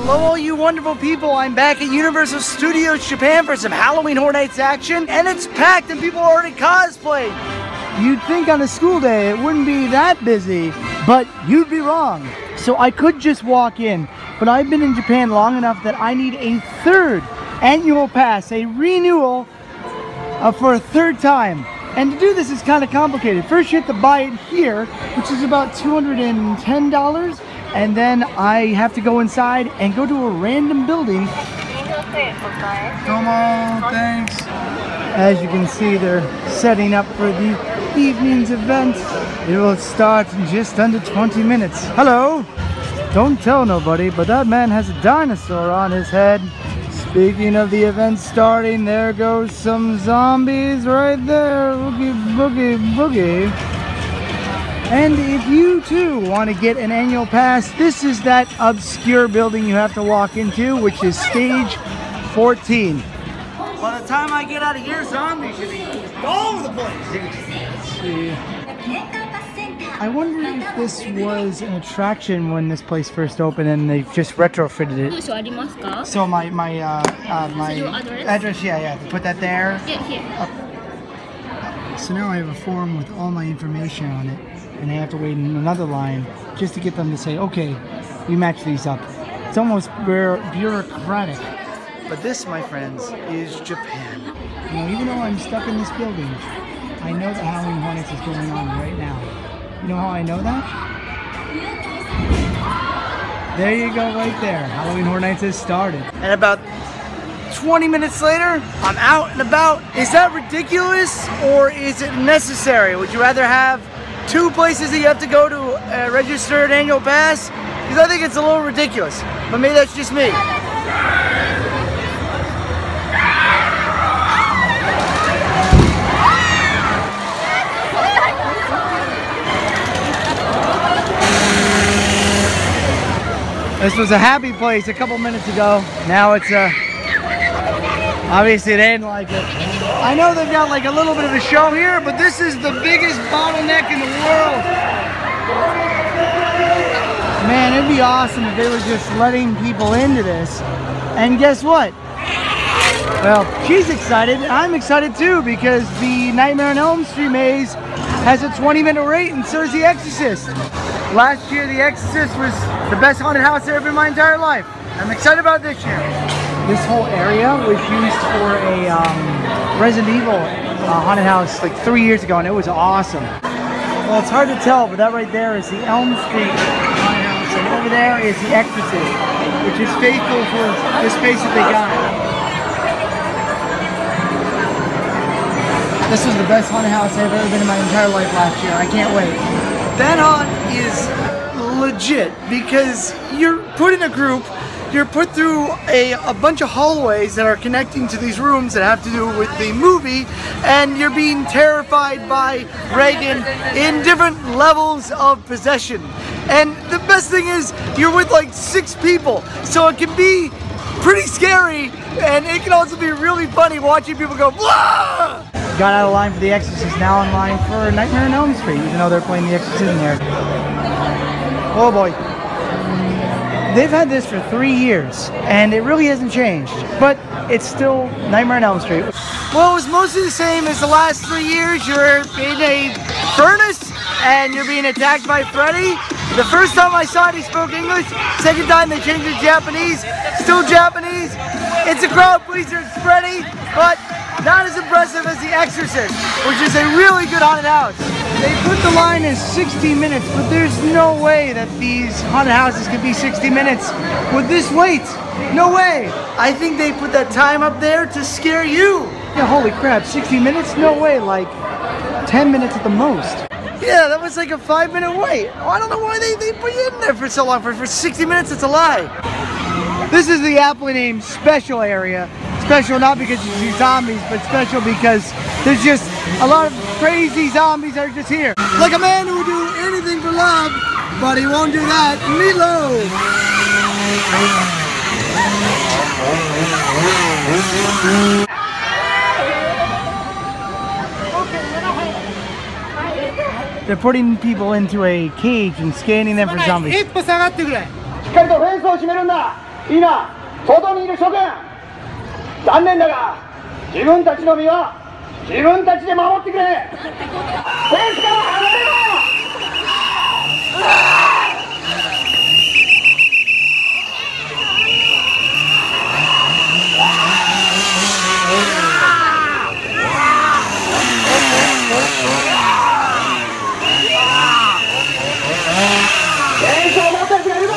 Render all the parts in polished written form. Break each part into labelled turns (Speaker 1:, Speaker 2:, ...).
Speaker 1: Hello all you wonderful people, I'm back at Universal Studios Japan for some Halloween Horror Nights action, and it's packed and people are already cosplaying. You'd think on a school day it wouldn't be that busy, but you'd be wrong. So I could just walk in, but I've been in Japan long enough that I need a third annual pass, a renewal for a third time. And to do this is kind of complicated. First you have to buy it here, which is about $210. And then I have to go inside and go to a random building. Come on, thanks. As you can see, they're setting up for the evening's event. It will start in just under 20 minutes. Hello? Don't tell nobody, but that man has a dinosaur on his head. Speaking of the event starting, there goes some zombies right there. Boogie, boogie, boogie. And if you too want to get an annual pass, this is that obscure building you have to walk into, which is stage 14. By the time I get out of here, zombies should be all over the place. Let's see. I wonder if this was an attraction when this place first opened and they've just retrofitted it. So my address, yeah, put that there.
Speaker 2: Yeah, here.
Speaker 1: So now I have a form with all my information on it. And I have to wait in another line just to get them to say, okay, we match these up. It's almost bureaucratic. But this, my friends, is Japan. You know, even though I'm stuck in this building, I know that Halloween Horror Nights is going on right now. You know how I know that? There you go, right there. Halloween Horror Nights has started. And about 20 minutes later, I'm out and about. Is that ridiculous or is it necessary? Would you rather have 2 places that you have to go to register an annual pass? Because I think it's a little ridiculous, but maybe that's just me. This was a happy place a couple minutes ago. Now it's obviously they didn't like it. I know they've got like a little bit of a show here, but this is the biggest bottleneck in the world. Man, it'd be awesome if they were just letting people into this. And guess what? Well, she's excited. I'm excited too because the Nightmare on Elm Street maze has a 20-minute wait and so does The Exorcist. Last year, The Exorcist was the best haunted house I've ever been in my entire life. I'm excited about this year. This whole area was used for a Resident Evil haunted house like 3 years ago, and it was awesome. Well, it's hard to tell, but that right there is the Elm Street haunted house, and over there is The Exorcist, which is faithful for the space that they got. This was the best haunted house I've ever been in my entire life last year. I can't wait. That haunt is legit because you're put in a group. You're put through a bunch of hallways that are connecting to these rooms that have to do with the movie, and you're being terrified by Reagan in different levels of possession. And the best thing is you're with like 6 people, so it can be pretty scary, and it can also be really funny watching people go blah! Got out of line for The Exorcist, now in line for Nightmare on Elm Street, even though they're playing The Exorcist in there. Oh boy. They've had this for 3 years, and it really hasn't changed, but it's still Nightmare on Elm Street. Well, it was mostly the same as the last 3 years. You're in a furnace, and you're being attacked by Freddy. The first time I saw it, he spoke English. Second time, they changed it to Japanese. Still Japanese. It's a crowd pleaser, it's Freddy, but not as impressive as The Exorcist, which is a really good haunted house. They put the line as 60 minutes, but there's no way that these haunted houses could be 60 minutes with this wait. No way. I think they put that time up there to scare you. Yeah, holy crap, 60 minutes? No way, like 10 minutes at the most. Yeah, that was like a 5-minute wait. Oh, I don't know why they put you in there for so long. For 60 minutes, it's a lie. This is the aptly named special area. Special not because you see zombies, but special because there's just a lot of crazy zombies that are just here. Like a man who would do anything for love, but he won't do that. Meatloaf! They're putting people into a cage and scanning them for zombies.
Speaker 2: 今外にいる諸君、残念だが自分たちの身は自分たちで守ってくれ。フェンスから離れろ。フェンスを持ってる人がいるぞ。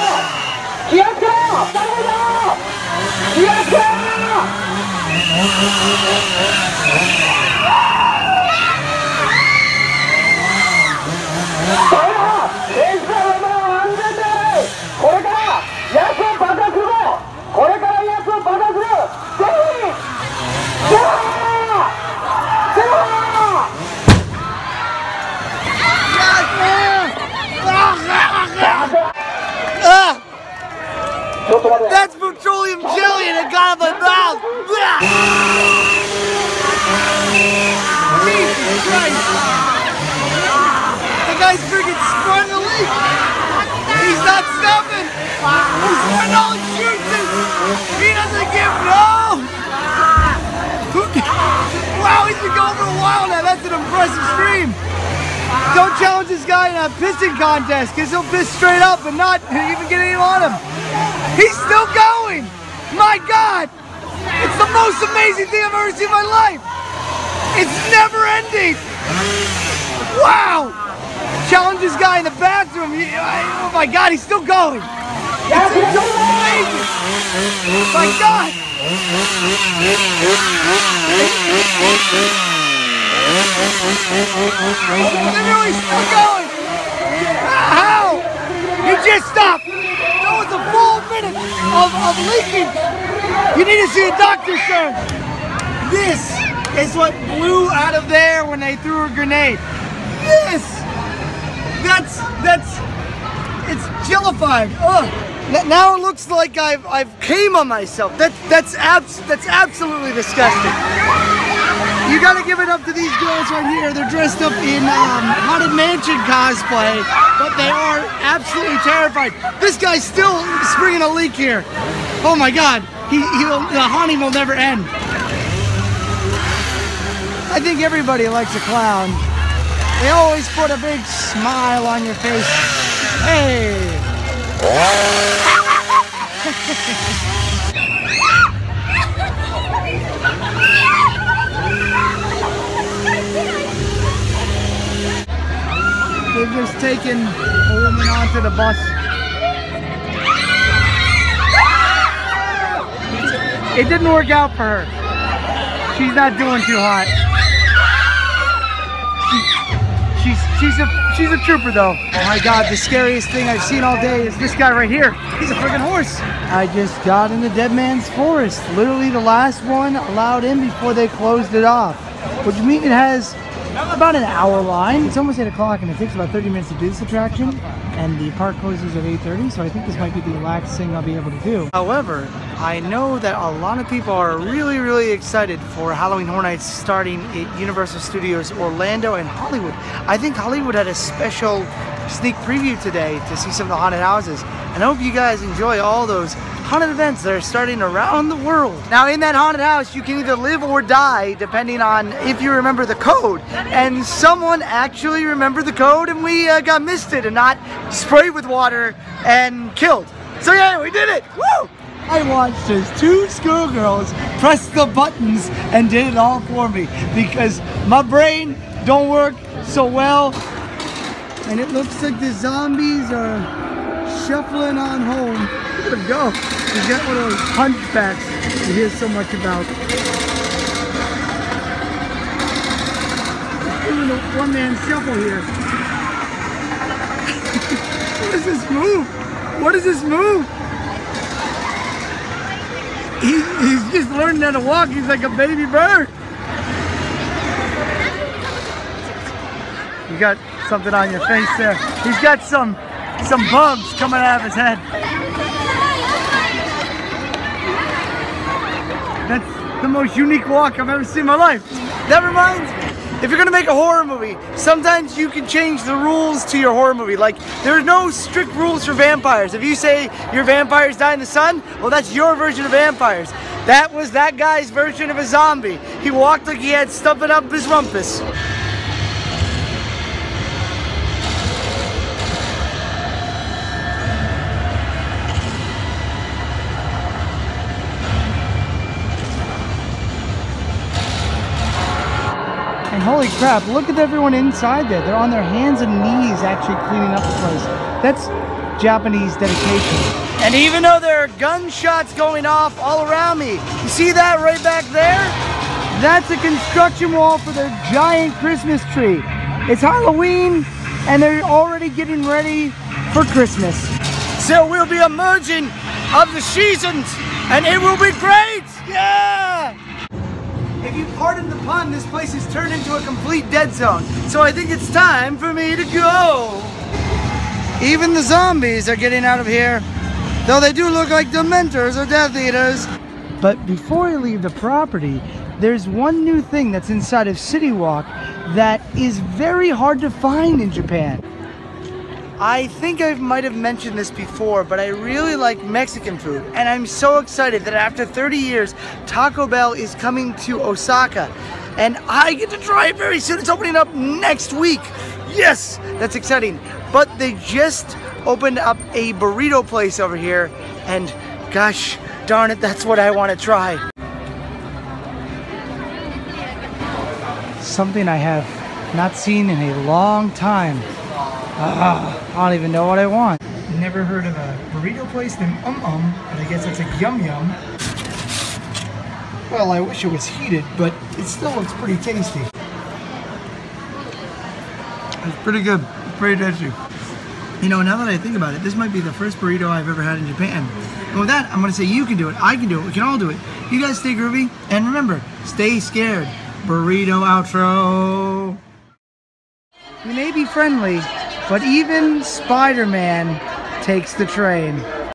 Speaker 2: 気をつけろ。誰だよ。気をつけろ。
Speaker 1: That's petroleum jelly and it got out of my mouth! Jesus Christ! The guy's freaking sprung a leak! He's not stopping! He's sprung all his shoots and he doesn't give no! Wow, he's been going for a while now. That's an impressive stream. Don't challenge this guy in a pissing contest because he'll piss straight up and not even get any on him. He's still going! My God! It's the most amazing thing I've ever seen in my life! It's never ending! Wow! Challenge this guy in the bathroom. Oh my God, he's still going! It's so amazing! My God! Literally still going! How? He just stopped! That was a full minute of leakage! You need to see a doctor, sir! This is what blew out of there when they threw a grenade. This! It's jellified. Ugh. Now it looks like I've came on myself. That's absolutely disgusting. You gotta give it up to these girls right here. They're dressed up in Haunted Mansion cosplay, but they are absolutely terrified. This guy's still springing a leak here. Oh my God, the haunting will never end. I think everybody likes a clown. They always put a big smile on your face. Hey! They've just taken a woman onto the bus. It didn't work out for her. She's not doing too hot. She's a trooper though. Oh my God, the scariest thing I've seen all day is this guy right here. He's a friggin' horse. I just got in the Dead Man's Forest. Literally the last one allowed in before they closed it off. Which means it has about an hour line. It's almost 8 o'clock and it takes about 30 minutes to do this attraction. And the park closes at 8:30, so I think this might be the last thing I'll be able to do. However, I know that a lot of people are really excited for Halloween Horror Nights starting at Universal Studios Orlando and Hollywood. I think Hollywood had a special sneak preview today to see some of the haunted houses. And I hope you guys enjoy all those haunted events that are starting around the world. Now in that haunted house, you can either live or die depending on if you remember the code. And someone actually remembered the code and we got misted and not sprayed with water and killed. So yeah, we did it! Woo! I watched as 2 schoolgirls press the buttons and did it all for me because my brain don't work so well. And it looks like the zombies are shuffling on home. Look at him go. He's got one of those hunchbacks you hear so much about. He's doing a one-man shuffle here. What is this move? What is this move? He's just learning how to walk. He's like a baby bird. You got something on your face there. He's got some bugs coming out of his head. That's the most unique walk I've ever seen in my life. That reminds me, if you're gonna make a horror movie, sometimes you can change the rules to your horror movie. Like, there are no strict rules for vampires. If you say your vampires die in the sun, well, that's your version of vampires. That was that guy's version of a zombie. He walked like he had stuffing up his rumpus. And holy crap, look at everyone inside there. They're on their hands and knees actually cleaning up the place. That's Japanese dedication. And even though there are gunshots going off all around me, you see that right back there? That's a construction wall for their giant Christmas tree. It's Halloween and they're already getting ready for Christmas. So we'll be emerging of the seasons and it will be great! Yeah! If you pardon the pun, this place has turned into a complete dead zone. So I think it's time for me to go. Even the zombies are getting out of here, though they do look like Dementors or Death Eaters. But before I leave the property, there's one new thing that's inside of City Walk that is very hard to find in Japan. I think I might have mentioned this before, but I really like Mexican food. And I'm so excited that after 30 years, Taco Bell is coming to Osaka. And I get to try it very soon. It's opening up next week. Yes, that's exciting. But they just opened up a burrito place over here. And gosh darn it, that's what I want to try. Something I have not seen in a long time. I don't even know what I want. Never heard of a burrito place named but I guess that's a yum yum. Well, I wish it was heated, but it still looks pretty tasty. It's pretty good. It's pretty tasty. You know, now that I think about it, this might be the first burrito I've ever had in Japan. And with that, I'm going to say you can do it, I can do it, we can all do it. You guys stay groovy, and remember, stay scared. Burrito outro. You may be friendly, but even Spider-Man takes the train.